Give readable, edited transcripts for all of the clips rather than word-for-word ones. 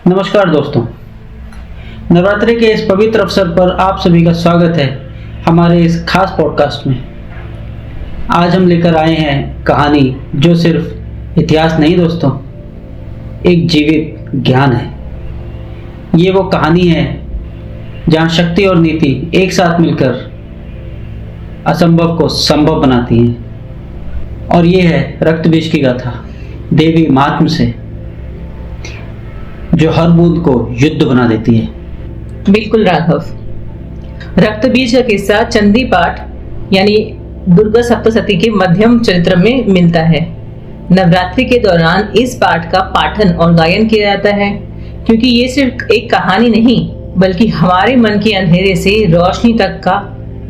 नमस्कार दोस्तों, नवरात्रि के इस पवित्र अवसर पर आप सभी का स्वागत है हमारे इस खास पॉडकास्ट में। आज हम लेकर आए हैं कहानी जो सिर्फ इतिहास नहीं दोस्तों, एक जीवित ज्ञान है। ये वो कहानी है जहाँ शक्ति और नीति एक साथ मिलकर असंभव को संभव बनाती हैं। और ये है रक्तबीज की गाथा, देवी महात्म्य से जो हर बूंद को युद्ध बना देती है। बिल्कुल राघव, रक्तबीज का किस्सा चंदी पाठ यानी दुर्गा सप्तशती के मध्यम चरित्र में मिलता है। नवरात्रि के दौरान इस पाठ का पाठन और गायन किया जाता है, क्योंकि ये सिर्फ एक कहानी नहीं बल्कि हमारे मन के अंधेरे से रोशनी तक का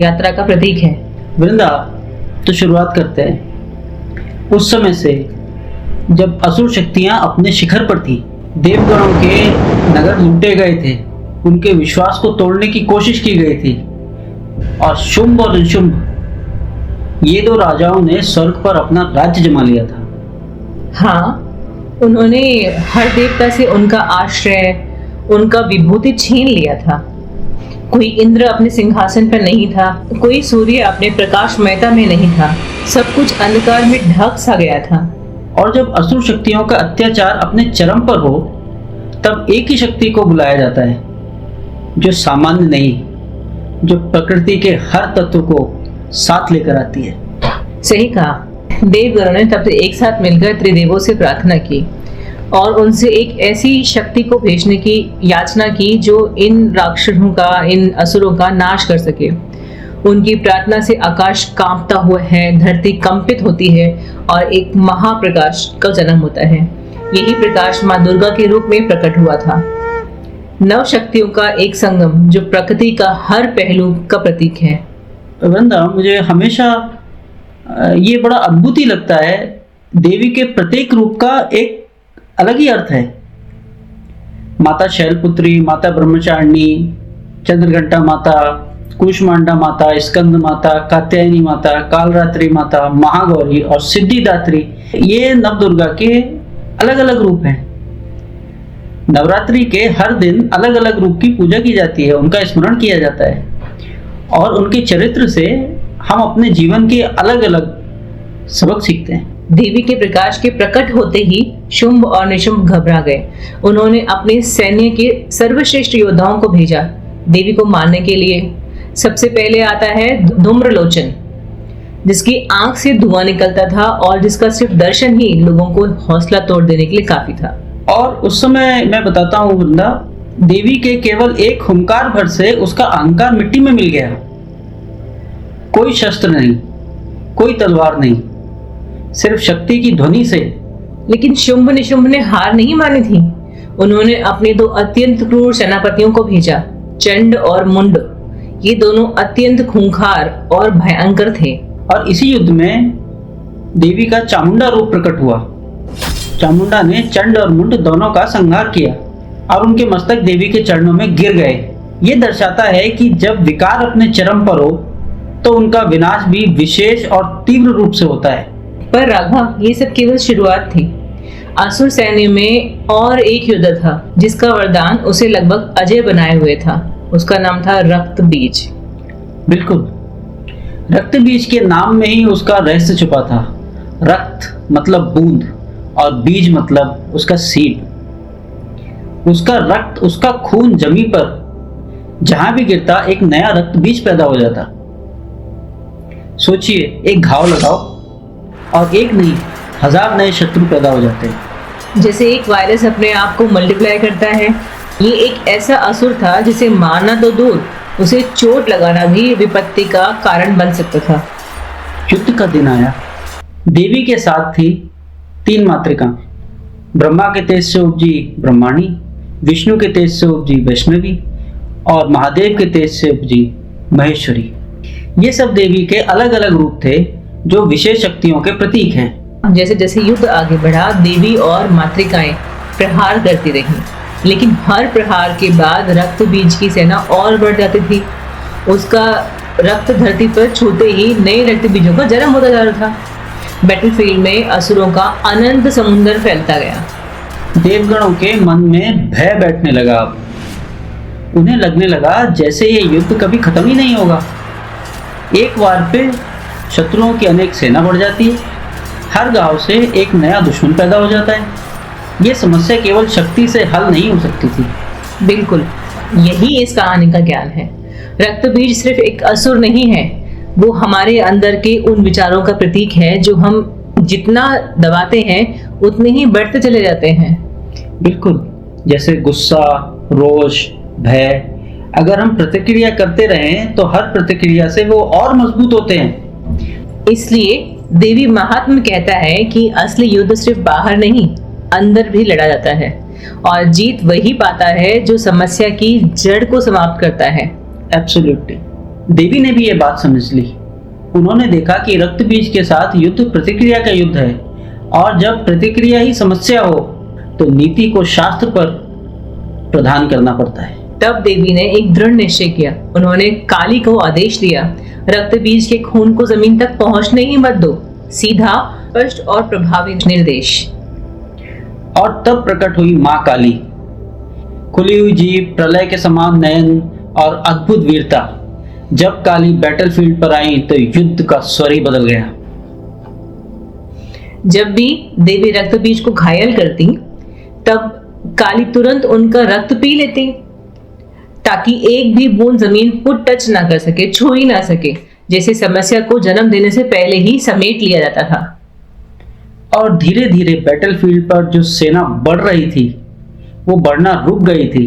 यात्रा का प्रतीक है। वृंदा, तो शुरुआत करते हैं उस समय से जब असुर शक्तियां अपने शिखर पर थी। देवगणों के नगर लूटे गए थे, उनके विश्वास को तोड़ने की कोशिश की गई थी और शुंभ और निशुंभ ये दो राजाओं ने स्वर्ग पर अपना राज्य जमा लिया था। हाँ, उन्होंने हर देवता से उनका आश्रय, उनका विभूति छीन लिया था। कोई इंद्र अपने सिंहासन पर नहीं था, कोई सूर्य अपने प्रकाशमयता में नहीं था। सब कुछ अंधकार में ढक सा गया था। और जब असुर शक्तियों का अत्याचार अपने चरम पर हो, तब एक ही शक्ति को बुलाया जाता है जो सामान्य नहीं, जो प्रकृति के हर तत्व को साथ लेकर आती है। सही कहा। देवगणों ने तब से एक साथ मिलकर त्रिदेवों से प्रार्थना की और उनसे एक ऐसी शक्ति को भेजने की याचना की जो इन राक्षसों का, इन असुरों का नाश कर सके। उनकी प्रार्थना से आकाश कांपता हुआ है, धरती कंपित होती है और एक महाप्रकाश का जन्म होता है। यही प्रकाश माँ दुर्गा के रूप में प्रकट हुआ था। नव शक्तियों का एक संगम जो प्रकृति का हर पहलू का प्रतीक है। वृंदा, मुझे हमेशा ये बड़ा अद्भुत ही लगता है। देवी के प्रत्येक रूप का एक अलग ही अर्थ है। माता शैलपुत्री, माता ब्रह्मचारिणी, चंद्रघंटा माता, कुष्मांडा माता, स्कंद माता, कात्यायनी माता, कालरात्रि माता, महागौरी और सिद्धिदात्री, ये नवदुर्गा के अलग अलग रूप हैं। नवरात्रि के हर दिन अलग अलग रूप की पूजा की जाती है, उनका स्मरण किया जाता है और उनके चरित्र से हम अपने जीवन के अलग अलग सबक सीखते हैं। देवी के प्रकाश के प्रकट होते ही शुंभ और निशुंभ घबरा गए। उन्होंने अपने सैन्य के सर्वश्रेष्ठ योद्धाओं को भेजा देवी को मारने के लिए। सबसे पहले आता है धूम्रलोचन, जिसकी आंख से धुआं निकलता था और जिसका सिर्फ दर्शन ही लोगों को हौसला तोड़ देने के लिए काफी था। और उस समय मैं बताता हूँ वृंदा, देवी के केवल एक हुंकार भर से उसका अहंकार मिट्टी में मिल गया। कोई शस्त्र नहीं, कोई तलवार नहीं, सिर्फ शक्ति की ध्वनि से। लेकिन शुंभ निशुंभ ने हार नहीं मानी थी। उन्होंने अपने दो अत्यंत क्रूर सेनापतियों को भेजा, चंड और मुंड। ये दोनों अत्यंत खूंखार और भयंकर थे। और इसी युद्ध में देवी का चामुंडा रूप प्रकट हुआ। चामुंडा ने चंड और मुंड दोनों का संहार किया और उनके मस्तक देवी के चरणों में गिर गए। ये दर्शाता है कि जब विकार अपने चरम पर हो तो उनका विनाश भी विशेष और तीव्र रूप से होता है। पर राघव, ये सब केवल शुरुआत थी। असुर सैन्य में और एक योद्धा था जिसका वरदान उसे लगभग अजय बनाए हुए था। उसका नाम था रक्तबीज। बिल्कुल, रक्तबीज के नाम में ही उसका रहस्य छुपा था। रक्त मतलब बूंद और बीज मतलब उसका सीड। उसका रक्त, उसका खून जमी पर जहां भी गिरता एक नया रक्त बीज पैदा हो जाता। सोचिए, एक घाव लगाओ और एक नहीं 1000 नए शत्रु पैदा हो जाते हैं। जैसे एक वायरस अपने आप को मल्टीप्लाई करता है, ये एक ऐसा असुर था जिसे मारना तो दूर, उसे चोट लगाना भी विपत्ति का कारण बन सकता था। युद्ध का दिन आया। देवी के साथ थी 3 मातृका। ब्रह्मा के तेज से उपजी ब्रह्माणी, विष्णु के तेज से उपजी वैष्णवी और महादेव के तेज से उपजी महेश्वरी। ये सब देवी के अलग अलग रूप थे जो विशेष शक्तियों के प्रतीक हैं। जैसे जैसे युद्ध आगे बढ़ा, देवी और मातृकाएं प्रहार करती रहीं, लेकिन हर प्रहार के बाद रक्तबीज की सेना और बढ़ जाती थी। उसका रक्त धरती पर छूते ही नए रक्तबीजों का जन्म होता जा रहा था। बैटलफील्ड में असुरों का अनंत समुद्र फैलता गया। देवगणों के मन में भय बैठने लगा। अब उन्हें लगने लगा जैसे ये युद्ध कभी खत्म ही नहीं होगा। एक बार पे शत्रुओं की अनेक सेना बढ़ जाती है, हर गांव से एक नया दुश्मन पैदा हो जाता है। ये समस्या केवल शक्ति से हल नहीं हो सकती थी। बिल्कुल, यही इस कहानी का ज्ञान है। रक्त बीज सिर्फ एक असुर नहीं है, वो हमारे अंदर के उन विचारों का प्रतीक है जो हम जितना दबाते हैं उतने ही बढ़ते चले जाते हैं। बिल्कुल, जैसे गुस्सा, रोष, भय। अगर हम प्रतिक्रिया करते रहें तो हर प्रतिक्रिया से वो और मजबूत होते हैं। इसलिए देवी महात्म्य कहता है कि असली युद्ध सिर्फ बाहर नहीं, अंदर भी लड़ा जाता है, और जीत वही पाता है जो समस्या की जड़ को समाप्त करता है। एब्सोल्युटली, देवी ने भी ये बात समझ ली। उन्होंने देखा कि रक्त बीज के साथ युद्ध प्रतिक्रिया का युद्ध है, और जब प्रतिक्रिया ही समस्या हो तो नीति को शास्त्र पर प्रदान करना पड़ता है। तब देवी ने एक दृढ़ निश्चय किया। उन्होंने काली को आदेश दिया, रक्त बीज के खून को जमीन तक पहुंचने ही मत दो। सीधा, स्पष्ट और प्रभावी निर्देश। और तब प्रकट हुई माँ काली, खुली हुई जीभ, प्रलय के समान नयन और अद्भुत वीरता। जब काली बैटलफील्ड पर आई तो युद्ध का स्वर ही बदल गया। जब भी देवी रक्त बीज को घायल करती, तब काली तुरंत उनका रक्त पी लेती, ताकि एक भी बूंद जमीन को टच ना कर सके, छू ही ना सके, जैसे समस्या को जन्म देने से पहले ही समेट लिया जाता था। और धीरे धीरे बैटलफील्ड पर जो सेना बढ़ रही थी वो बढ़ना रुक गई थी।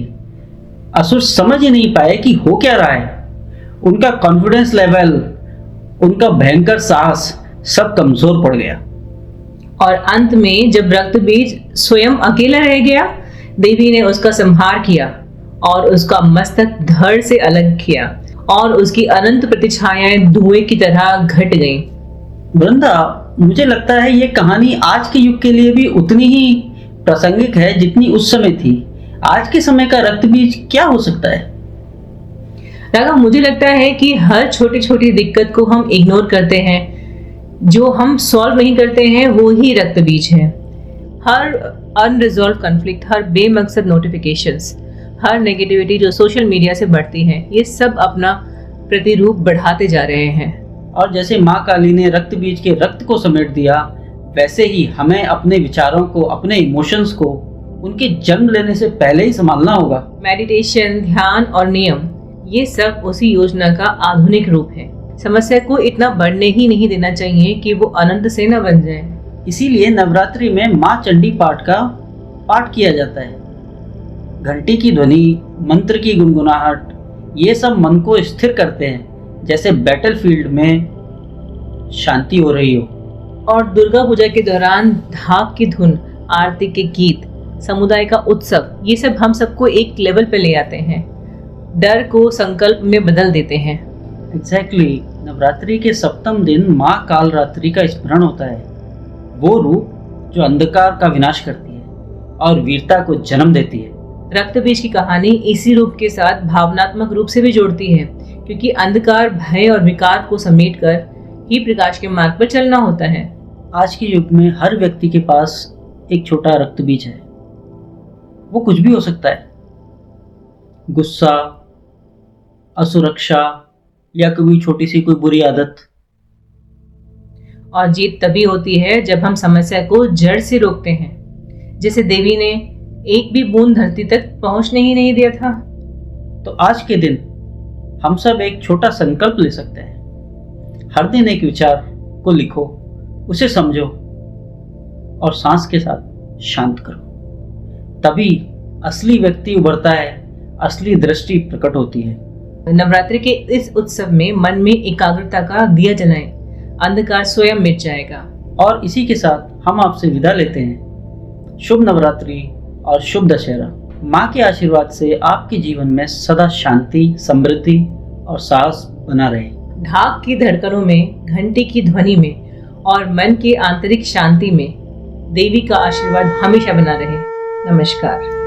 असुर समझ ही नहीं पाए कि हो क्या रहा है। उनका कॉन्फिडेंस लेवल, उनका भयंकर साहस सब कमजोर पड़ गया। और अंत में जब रक्त बीज स्वयं अकेला रह गया, देवी ने उसका संहार किया और उसका मस्तक धड़ से अलग किया, और उसकी अनंत प्रतिछायाएं धुएं की तरह घट गईं। वृंदा, मुझे लगता है ये कहानी आज के युग के लिए भी उतनी ही प्रासंगिक है जितनी उस समय थी। आज के समय का रक्त बीज क्या हो सकता है? राघव, मुझे लगता है कि हर छोटी छोटी दिक्कत को हम इग्नोर करते हैं, जो हम सॉल्व नहीं करते हैं वो ही रक्त बीज है। हर अनरिजॉल्व कॉन्फ्लिक्ट, हर बेमकसद नोटिफिकेशंस, हर नेगेटिविटी जो सोशल मीडिया से बढ़ती है, ये सब अपना प्रतिरूप बढ़ाते जा रहे हैं। और जैसे माँ काली ने रक्त बीज के रक्त को समेट दिया, वैसे ही हमें अपने विचारों को, अपने इमोशंस को उनके जन्म लेने से पहले ही संभालना होगा। मेडिटेशन, ध्यान और नियम, ये सब उसी योजना का आधुनिक रूप है। समस्या को इतना बढ़ने ही नहीं देना चाहिए कि वो अनंत से न बन जाए। इसीलिए नवरात्रि में माँ चंडी पाठ का पाठ किया जाता है। घंटी की ध्वनि, मंत्र की गुनगुनाहट, ये सब मन को स्थिर करते हैं, जैसे बैटलफील्ड में शांति हो रही हो। और दुर्गा पूजा के दौरान ढाक की धुन, आरती के गीत, समुदाय का उत्सव, ये सब हम सबको एक लेवल पे ले आते हैं, डर को संकल्प में बदल देते हैं। एग्जैक्टली, नवरात्रि के सप्तम दिन माँ कालरात्रि का स्मरण होता है, वो रूप जो अंधकार का विनाश करती है और वीरता को जन्म देती है। रक्त बीज की कहानी इसी रूप के साथ भावनात्मक रूप से भी जोड़ती है, क्योंकि अंधकार, भय और विकार को समेटकर ही प्रकाश के मार्ग पर चलना होता है। आज के युग में हर व्यक्ति के पास एक छोटा रक्त बीज है। वो कुछ भी हो सकता है, गुस्सा, असुरक्षा या कोई छोटी सी कोई बुरी आदत। और जीत तभी होती है जब हम समस्या को जड़ से रोकते हैं, जैसे देवी ने एक भी बूंद धरती तक पहुंचने ही नहीं दिया था। तो आज के दिन हम सब एक छोटा संकल्प ले सकते हैं। हर दिन एक विचार को लिखो, उसे समझो और सांस के साथ शांत करो। तभी असली व्यक्ति उभरता है, असली दृष्टि प्रकट होती है। नवरात्रि के इस उत्सव में मन में एकाग्रता का दिया जलाएं, अंधकार स्वयं मिट जाएगा। और इसी के साथ हम आपसे विदा लेते हैं। शुभ नवरात्रि और शुभ दशहरा। माँ के आशीर्वाद से आपके जीवन में सदा शांति, समृद्धि और साहस बना रहे। ढाक की धड़कनों में, घंटी की ध्वनि में और मन की आंतरिक शांति में देवी का आशीर्वाद हमेशा बना रहे। नमस्कार।